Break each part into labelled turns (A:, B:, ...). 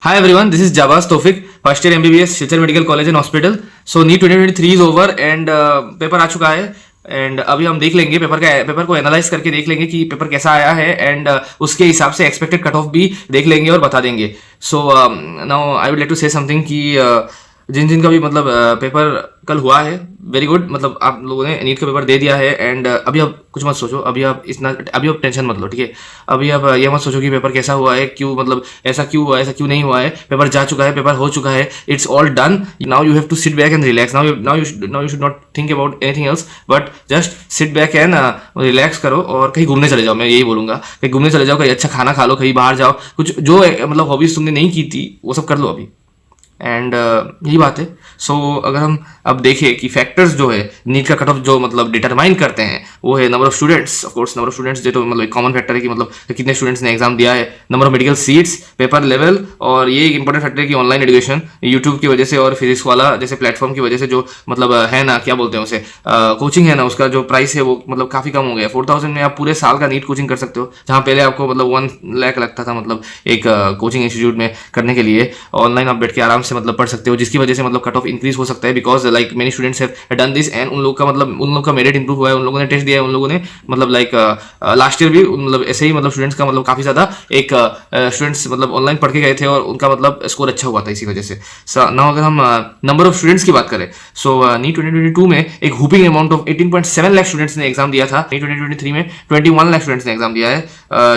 A: Hi everyone, this is Jabaz Tofik, first year MBBS Silchar medical college and hospital. So NEET 2023 is over and paper आ चुका है. And अभी हम देख लेंगे पेपर को एनालाइज करके देख लेंगे कि पेपर कैसा आया है एंड उसके हिसाब से एक्सपेक्टेड कट ऑफ भी देख लेंगे और बता देंगे. So now I would like to say something कि जिन जिन का भी मतलब पेपर कल हुआ है वेरी गुड. मतलब आप लोगों ने नीट का पेपर दे दिया है एंड अभी आप कुछ मत सोचो. अभी आप टेंशन मत लो, ठीक है. अभी आप ये मत सोचो कि पेपर कैसा हुआ है, क्यों मतलब ऐसा क्यों हुआ है, ऐसा क्यों नहीं हुआ है. पेपर जा चुका है, पेपर हो चुका है, it's all done. Now you have to sit back and relax. Now you should not think about anything else but just sit back and relax करो और कहीं घूमने चले जाओ. मैं यही बोलूंगा, कहीं घूमने चले जाओ, कहीं अच्छा खाना खा लो, कहीं बाहर जाओ, कुछ जो मतलब हॉबीज तुमने नहीं की थी वो सब कर लो अभी. एंड यही बात है. सो अगर हम अब देखें कि फैक्टर्स जो है नीट का कट ऑफ जो मतलब डिटरमाइन करते हैं वो है number of students. Of course number of students जो तो मतलब एक कॉमन फैक्टर है कि मतलब कितने स्टूडेंट्स ने एग्जाम दिया है, number of medical seats, paper level, और ये एक इंपॉर्टेंट फैक्टर है कि ऑनलाइन एजुकेशन यूट्यूब की वजह से और फिजिक्स वाला जैसे प्लेटफॉर्म की वजह से जो मतलब है ना, क्या बोलते हैं उसे, कोचिंग है ना, उसका जो प्राइस है वो मतलब काफ़ी कम हो गया. 4000 में आप पूरे साल का नीट कोचिंग कर सकते हो, जहाँ पहले आपको मतलब 1 लाख लगता था मतलब एक कोचिंग इंस्टीट्यूट में करने के लिए. ऑनलाइन आप बैठ के आराम से मतलब पढ़ सकते हो, जिसकी वजह से मतलब कट ऑफ इंक्रीज हो सकता है because like many students have done this and उन लोग का मेरिट इंप्रूव हुआ है. उन लोगों ने टेस्ट दिया है, उन लोगों ने मतलब लाइक लास्ट ईयर भी मतलब ऐसे ही मतलब स्टूडेंट्स का मतलब काफी ज्यादा एक स्टूडेंट्स मतलब ऑनलाइन पढ़ के गए थे और उनका मतलब स्कोर अच्छा हुआ था इसी वजह से. नाउ अगर हम नंबर ऑफ स्टूडेंट्स की बात करें, सो नीट 2022 में एक whooping amount of 18.7 lakh students ने एग्जाम दिया था. नीट 2023 में 21 लाख स्टूडेंट्स ने एग्जाम दिया है,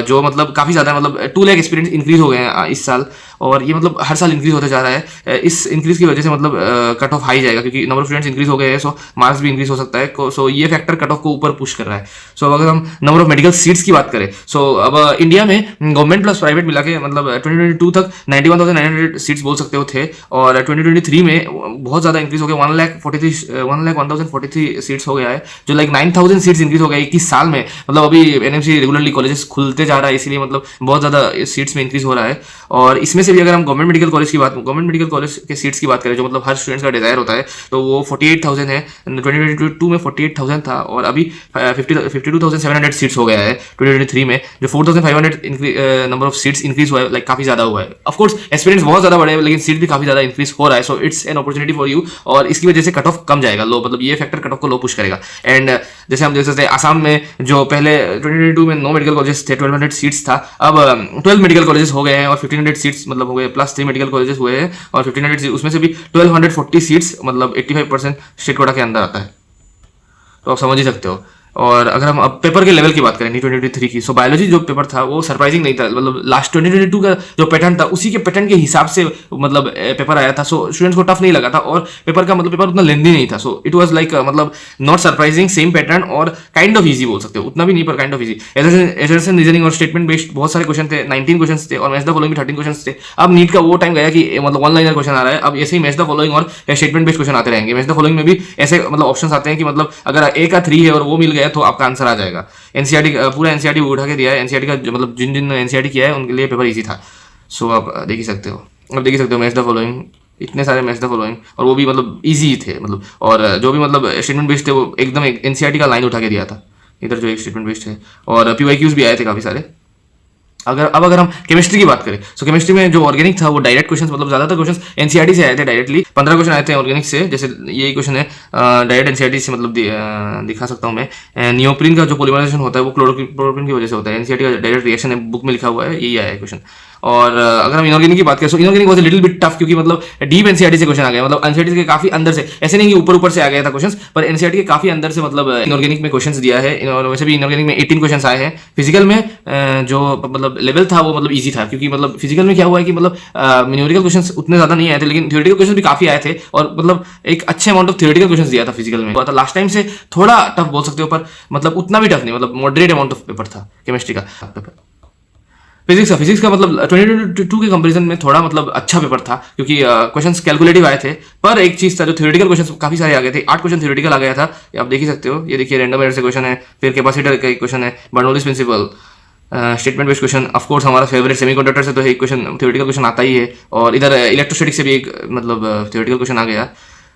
A: जो मतलब काफी ज्यादा मतलब 2 लाख एक्सपीरियंस इंक्रीज हो गए हैं इस साल. और ये मतलब हर साल इंक्रीज होते जा रहा है. इस इंक्रीज की वजह से मतलब कट ऑफ हाई जाएगा क्योंकि नंबर ऑफ स्टूडेंट्स इंक्रीज हो गए हैं. सो मार्क्स भी इंक्रीज हो सकता है. सो ये फैक्टर कट ऑफ को ऊपर पुश कर रहा है. सो अगर हम नंबर ऑफ मेडिकल सीट्स की बात करें, सो अब इंडिया में गवर्नमेंट प्लस प्राइवेट मिला के मतलब 2022 तक 91,900 सीट्स बोल सकते हो थे और 2023 में बहुत ज्यादा इंक्रीज हो गया. 1,01,043 सीट्स हो गया है, जो लाइक 9,000 सीट्स इंक्रीज हो गया 21 साल में. मतलब अभी एनएमसी रेगुलरली कॉलेजेस खुलते जा रहा है, इसीलिए मतलब बहुत ज्यादा सीट्स में इंक्रीज हो रहा है. और इसमें से भी अगर हम गवर्नमेंट मेडिकल कॉलेज के सीट्स की बात करें जो मतलब हर स्टूडेंट्स का डिजायर होता है, तो वो 48,000 है. 2022 में 48,000 था और अभी 52,700 सीट्स हो गया है 2023 में, जो 4,500 नंबर ऑफ सीट्स इंक्रीज हुआ है, लाइक काफी ज्यादा हुआ है. ऑफकोर्स एक्सपीरियंस बहुत ज्यादा बढ़े लेकिन सीट भी काफी ज्यादा इंक्रीज हो रहा है. So it's an opportunity for you और इसकी वजह से कट ऑफ कम जाएगा, लो मतलब ये फैक्टर कट ऑफ को लो पुश करेगा. एंड जैसे हम देख सकते हैं आसाम में जो पहले 2022 में 9 मेडिकल कॉलेज थे, 1200 सीट्स था, अब 12 मेडिकल कॉलेज हो गए हैं और 1500 सीट्स मतलब हो गए, प्लस 3 मेडिकल कॉलेजेस हुए हैं और 1500 उसमें से भी 1240 सीट्स मतलब 85% स्टेट कोटा के अंदर आता है. तो आप समझ ही सकते हो. और अगर हम अब पेपर के लेवल की बात करें नीट 2023 की, सो बायोलॉजी जो पेपर था वो सरप्राइजिंग नहीं था. मतलब लास्ट 2022 का जो पैटर्न था उसी के पैटर्न के हिसाब से मतलब पेपर आया था. सो स्टूडेंट्स को टफ नहीं लगा था और पेपर उतना लेंदी नहीं था. सो इट वाज लाइक मतलब नॉट सरप्राइजिंग, सेम पैटर्न और काइंड ऑफ इजी बोल सकते हो. उतना भी नहीं पर काइंड ऑफ इजी. एजर्सन रीजनिंग और स्टेटमेंट बेस्ड बहुत सारे क्वेश्चन थे, 19 क्वेश्चन थे और मैच द फॉलोइंग 13 क्वेश्चन थे. अब नीट का वो टाइम गया कि मतलब 1 लाइनर क्वेश्चन आ रहा है. अब ऐसे ही मैच द फॉलोइंग और स्टेटमेंट बेस्ड क्वेश्चन आते रहेंगे. मैच द फॉलोइंग में भी ऐसे मतलब ऑप्शन आते हैं कि मतलब अगर ए का 3 है और वो मिल गया तो आपका आंसर आ जाएगा. एनसीईआरटी पूरा एनसीईआरटी उठा के दिया है. एनसीईआरटी का मतलब जिन जिन एनसीईआरटी किया है उनके लिए पेपर इजी था. सो आप देख ही सकते हो. अब देख ही सकते हो मैच द फॉलोइंग, इतने सारे मैच द फॉलोइंग और वो भी मतलब इजी थे मतलब. और जो भी मतलब स्टेटमेंट बेस्ड थे वो एकदम एनसीईआरटी का लाइन उठा के दिया था इधर जो एक स्टेटमेंट बेस्ड है. और पीवाईक्यूज भी आए थे काफी सारे. अगर हम केमिस्ट्री की बात करें, सो केमिस्ट्री में जो ऑर्गेनिक था वो डायरेक्ट क्वेश्चंस मतलब ज्यादातर क्वेश्चंस एनसीईआरटी से आए थे डायरेक्टली. 15 क्वेश्चन आए थे ऑर्गेनिक से, जैसे यही क्वेश्चन है डायरेक्ट एनसीईआरटी से मतलब दिखा सकता हूँ मैं. नियोप्रीन का जो पॉलीमराइजेशन होता है वो क्लोरोप्रीन की वजह से होता है. एनसीईआरटी का डायरेक्ट रिएक्शन है, बुक में लिखा हुआ है, यही आया है क्वेश्चन. और अगर हम इनऑर्गेनिक की बात करें, so inorganic was a little bit tough क्योंकि मतलब डीप एनसीईआरटी से क्वेश्चन आ गया. मतलब एनसीईआरटी के काफी अंदर से, ऐसे नहीं कि ऊपर ऊपर से आ गया था क्वेश्चन, पर एनसीईआरटी के काफी अंदर से मतलब इनऑर्गेनिक में क्वेश्चंस दिया है. वैसे भी इनऑर्गेनिक में 18 क्वेश्चंस आए हैं. फिजिकल में जो मतलब लेवल था वो मतलब इजी था क्योंकि मतलब फिजिकल में क्या हुआ है कि मतलब न्यूमेरिकल क्वेश्चंस उतने ज्यादा नहीं आए थे लेकिन थ्योरेटिकल क्वेश्चन भी काफी आए थे और मतलब एक अच्छे अमाउंट ऑफ थ्योरेटिकल क्वेश्चंस दिया था फिजिकल में. तो लास्ट टाइम से थोड़ा टफ बोल सकते हो पर मतलब उतना भी टफ नहीं, मतलब मॉडरेट अमाउंट ऑफ पेपर था केमिस्ट्री का पेपर. फिजिक्स का मतलब 2022 के कंपैरिजन में थोड़ा मतलब अच्छा पेपर था क्योंकि क्वेश्चंस कैलकुलेटिव आए थे. पर एक चीज था जो थ्योरेटिकल क्वेश्चंस काफी सारे आ गए थे. 8 क्वेश्चन थ्योरेटिकल आ गया था, आप देख ही सकते हो. ये देखिए रैंडम एरर से क्वेश्चन है, फिर कैपेसिटर का एक क्वेश्चन है, Bernoulli's principle, statement based question. Of course हमारा फेवरेट सेमीकंडक्टर से तो एक क्वेश्चन थ्योरेटिकल क्वेश्चन आता ही है और इधर इलेक्ट्रोस्टैटिक से भी एक मतलब थ्योरेटिकल क्वेश्चन आ गया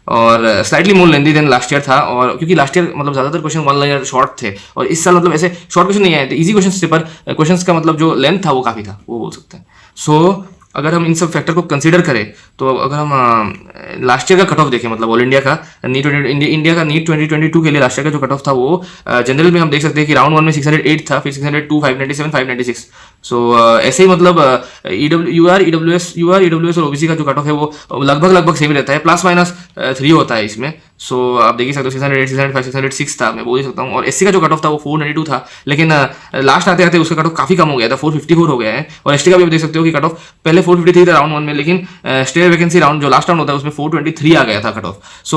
A: और स्लाइटली मोर लेंदी देन लास्ट ईयर था. और क्योंकि लास्ट ईयर मतलब ज्यादातर क्वेश्चन 1 लाइनर शॉर्ट थे और इस साल मतलब ऐसे शॉर्ट क्वेश्चन नहीं आए थे, इजी क्वेश्चन थे पर क्वेश्चन का मतलब जो लेंथ था वो काफी था, वो बोल सकते हैं. सो अगर हम इन सब फैक्टर को कंसीडर करें तो अगर हम लास्ट ईयर का कट ऑफ देखें, मतलब ऑल इंडिया का नीट इंडिया का नीट 2022 के लिए लास्ट ईयर का जो कट ऑफ था वो जनरल में हम देख सकते हैं कि राउंड 1 में 608 था, फिर 602, 597, 596। सो ऐसे ही मतलब ईडब्ल्यूएस और ओबीसी का जो कट ऑफ है वो लगभग सेम ही रहता है, प्लस माइनस 3 होता है इसमें। सो आप देख ही सकते हो 608, 605, 606 था, मैं बोल ही सकता हूँ। और एससी का जो कट ऑफ था वो 492 था, लेकिन लास्ट आते आते उसका कट ऑफ काफी कम हो गया था, 454 हो गया है। और एसटी का भी आप देख सकते हो कि कट ऑफ पहले 453 था राउंड 1 में, लेकिन स्टेट वैकेंसी राउंड जो लास्ट राउंड होता है उसमें 423 आ गया था कट ऑफ। सो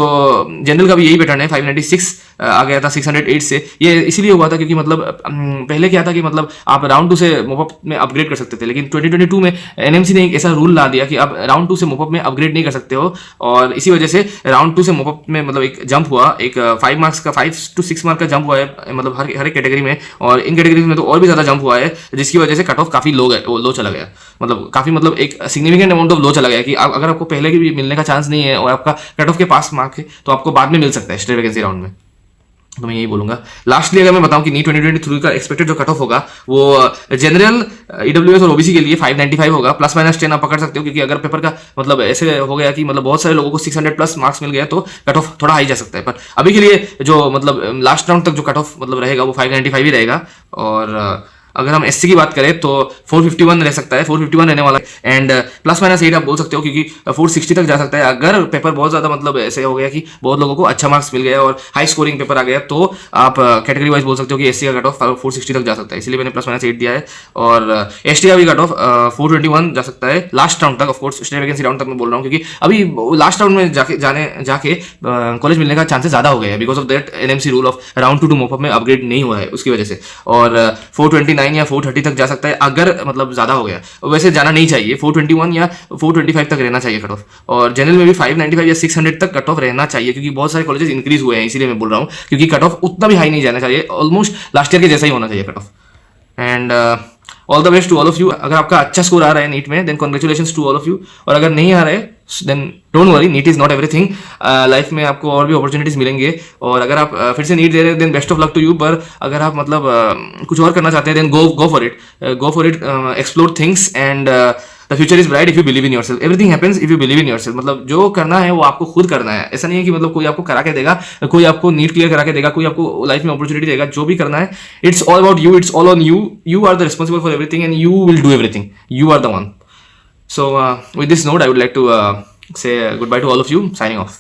A: जनरल का भी यही पैटर्न है, 596 आ गया था 608 से। ये इसीलिए हुआ था क्योंकि मतलब पहले क्या था कि मतलब आप राउंड 2 से मोपअप में अपग्रेड कर सकते थे, लेकिन 2022 में एनएमसी ने एक ऐसा रूल ला दिया कि आप राउंड 2 से मोपअप में अपग्रेड नहीं कर सकते हो। और इसी वजह से राउंड 2 से मोपअप में मतलब एक जंप हुआ, एक 5 मार्क्स का 5 to 6 मार्क का जंप हुआ है, मतलब हर एक कैटेगरी में। और इन कैटेगरीज में तो और भी ज्यादा जंप हुआ है, जिसकी वजह से कट ऑफ काफी लो चला गया, मतलब काफी मतलब एक सिग्निफिकेंट अमाउंट ऑफ लो चला गया कि अगर आपको पहले की भी मिलने का चांस नहीं है और आपका कट ऑफ के पास मार्क है तो आपको बाद में मिल सकता है स्टेट वैकेंसी राउंड में। तो मैं यही बोलूंगा। लास्टली अगर मैं बताऊं कि नीट 2023 का एक्सपेक्टेड जो कट ऑफ होगा वो जनरल, ईडब्ल्यूएस और ओबीसी के लिए 595 होगा, प्लस माइनस 10 आप पकड़ सकते हो, क्योंकि अगर पेपर का मतलब ऐसे हो गया कि मतलब बहुत सारे लोगों को 600 प्लस मार्क्स मिल गया तो कट ऑफ थोड़ा हाई जा सकता है। पर अभी के लिए जो मतलब लास्ट राउंड तक जो कट ऑफ मतलब रहेगा वो 595 ही रहेगा। और अगर हम एससी की बात करें तो 451 रह सकता है, 451 रहने वाला है। एंड प्लस माइनस 8 आप बोल सकते हो, क्योंकि 460 तक जा सकता है अगर पेपर बहुत ज्यादा मतलब ऐसे हो गया कि बहुत लोगों को अच्छा मार्क्स मिल गया और हाई स्कोरिंग पेपर आ गया, तो आप कैटेगरी वाइज बोल सकते हो कि एससी का कट ऑफ 460 तक जा सकता है, इसलिए मैंने प्लस माइनस 8 दिया है। और एसटी का भी कट ऑफ 421 जा सकता है लास्ट राउंड तक। ऑफकोर्स स्टेट वैकेंसी राउंड तक मैं बोल रहा हूँ, क्योंकि अभी लास्ट राउंड में जाके कॉलेज मिलने का चांसेस ज्यादा हो गए हैं because of that NMC rule of round 2 to mop up में अपग्रेड नहीं हुआ है उसकी वजह से। और 429 या 430 तक जा सकता है अगर मतलब ज्यादा हो गया, वैसे जाना नहीं चाहिए, 421 या 425 तक रहना चाहिए कट ऑफ। और जनरल में भी 595 या 600 तक कट ऑफ रहना चाहिए, क्योंकि बहुत सारे कॉलेजेस इंक्रीज हुए हैं, इसीलिए मैं बोल रहा हूँ, क्योंकि कट ऑफ उतना भी हाई नहीं जाना चाहिए, ऑलमोस्ट लास्ट ईयर के जैसा ही होना चाहिए cut off. And all the best to all of you. अगर आपका अच्छा स्कोर आ रहा है नीट में then congratulations to all of you, और अगर नहीं आ रहा है then don't worry, NEET is not everything. Life में आपको और भी अपॉर्चुनिटीज मिलेंगे, और अगर आप फिर से नीट दे रहे हैं then best of luck to you. पर अगर आप मतलब कुछ और करना चाहते हैं then go for it, explore things and the future is bright if you believe in yourself. Everything happens if you believe in yourself. मतलब जो करना है वो आपको खुद करना है, ऐसा नहीं है कि मतलब कोई आपको करा के देगा, कोई आपको नीट क्लियर करा के देगा, कोई आपको लाइफ में अपॉर्चुनिटी देगा। जो भी करना है it's all about you, it's all on you, you are the responsible for everything and you will do everything, you are the one. So with this note I would like to say goodbye to all of you, signing off.